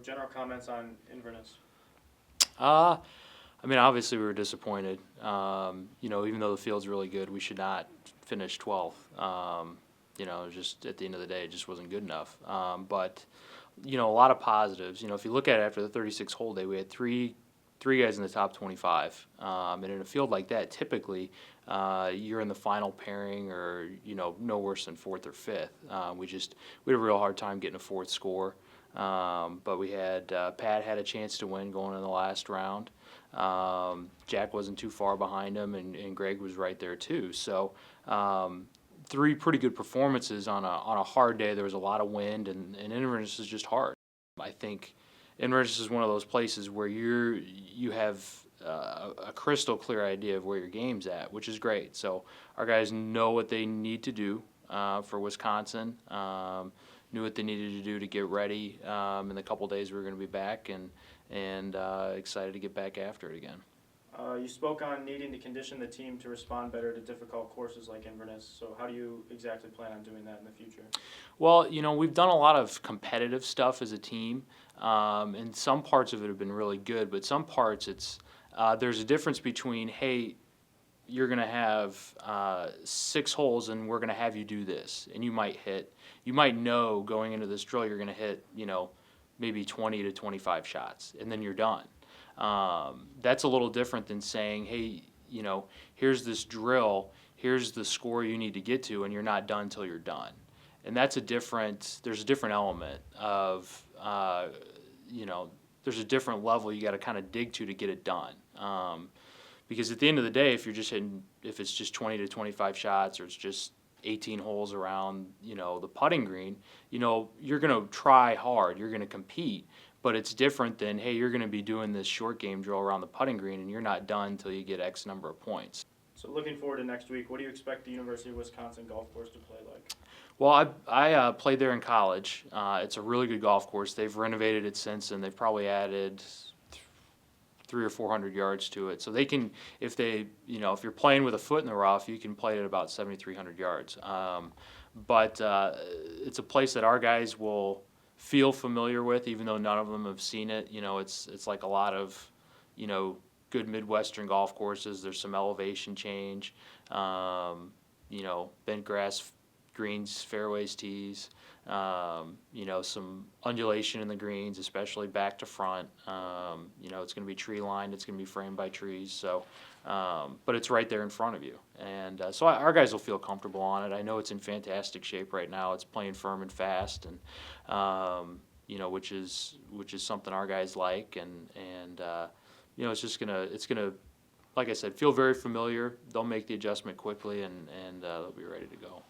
General comments on Inverness. Uh, I mean, obviously we were disappointed. Even though the field's really good, we should not finish 12th. Just at the end of the day, it just wasn't good enough. But a lot of positives. If you look at it after the 36 hole day, we had three guys in the top 25. And in a field like that, typically you're in the final pairing or no worse than fourth or fifth. We had a real hard time getting a fourth score. But we had Pat had a chance to win going in the last round. Jack wasn't too far behind him, and Greg was right there too. So three pretty good performances on a hard day. There was a lot of wind, and Inverness is just hard. I think Inverness is one of those places where you have a crystal clear idea of where your game's at, which is great. So our guys know what they need to do for Wisconsin. Knew what they needed to do to get ready in the couple days we were going to be back, and excited to get back after it again. You spoke on needing to condition the team to respond better to difficult courses like Inverness. So how do you exactly plan on doing that in the future? Well, we've done a lot of competitive stuff as a team, and some parts of it have been really good, but some parts there's a difference between, hey, you're going to have 6 holes and we're going to have you do this, and you might know going into this drill you're going to hit maybe 20 to 25 shots, and then you're done. That's a little different than saying, hey, here's this drill, here's the score you need to get to, and you're not done till you're done. And there's a different element of there's a different level you got to kind of dig to get it done. Because at the end of the day, if it's just 20 to 25 shots, or it's just 18 holes around, the putting green, you're going to try hard, you're going to compete, but it's different than, hey, you're going to be doing this short game drill around the putting green and you're not done until you get X number of points. So looking forward to next week, what do you expect the University of Wisconsin golf course to play like? Well, I played there in college. It's a really good golf course. They've renovated it since, and they've probably added 300 or 400 yards to it. So they can, if you're playing with a foot in the rough, you can play it at about 7,300 yards. But it's a place that our guys will feel familiar with, even though none of them have seen it. It's like a lot of, good Midwestern golf courses. There's some elevation change, bent grass greens, fairways, tees, some undulation in the greens, especially back to front. It's going to be tree lined, it's going to be framed by trees. So, but it's right there in front of you, and so our guys will feel comfortable on it. I know it's in fantastic shape right now. It's playing firm and fast, and which is something our guys like, and it's gonna, like I said, feel very familiar. They'll make the adjustment quickly, and they'll be ready to go.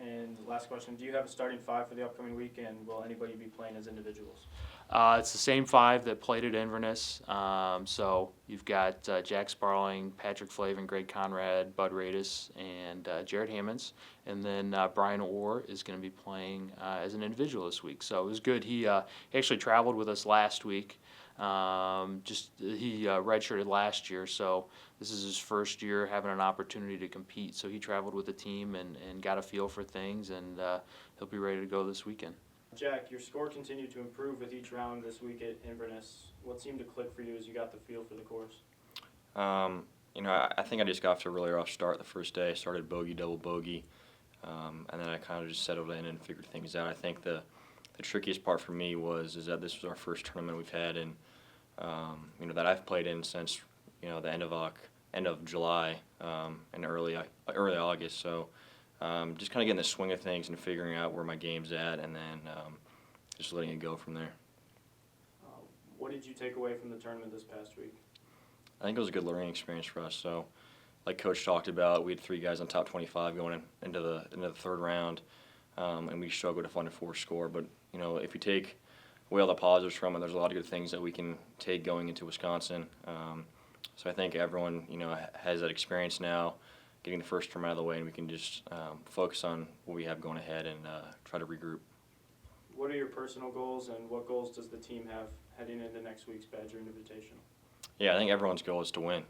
And last question, do you have a starting 5 for the upcoming week, and will anybody be playing as individuals? It's the same 5 that played at Inverness. So you've got Jack Sparling, Patrick Flavin, Greg Conrad, Bud Radis, and Jared Hammonds. And then Brian Orr is going to be playing as an individual this week. So it was good. He actually traveled with us last week. He redshirted last year, so this is his first year having an opportunity to compete. So he traveled with the team and got a feel for things, and he'll be ready to go this weekend. Jack, your score continued to improve with each round this week at Inverness. What seemed to click for you as you got the feel for the course? I think I just got off to a really rough start the first day. I started bogey, double bogey, and then I kind of just settled in and figured things out. I think the trickiest part for me is that this was our first tournament we've had, and that I've played in since the end of July and early August. So just kind of getting the swing of things and figuring out where my game's at, and then just letting it go from there. What did you take away from the tournament this past week? I think it was a good learning experience for us. So, like Coach talked about, we had 3 guys on top 25 going into the third round, and we struggled to find a 4 score. But if you take away all the positives from it, there's a lot of good things that we can take going into Wisconsin. So I think everyone has that experience now, getting the first term out of the way, and we can just focus on what we have going ahead and try to regroup. What are your personal goals, and what goals does the team have heading into next week's Badger Invitational? Yeah, I think everyone's goal is to win.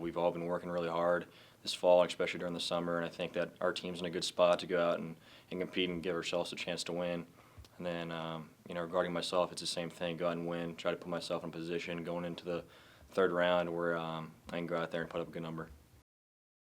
We've all been working really hard this fall, especially during the summer, and I think that our team's in a good spot to go out and compete and give ourselves a chance to win. And then, you know, regarding myself, it's the same thing. Go out and win. Try to put myself in a position going into the third round where I can go out there and put up a good number.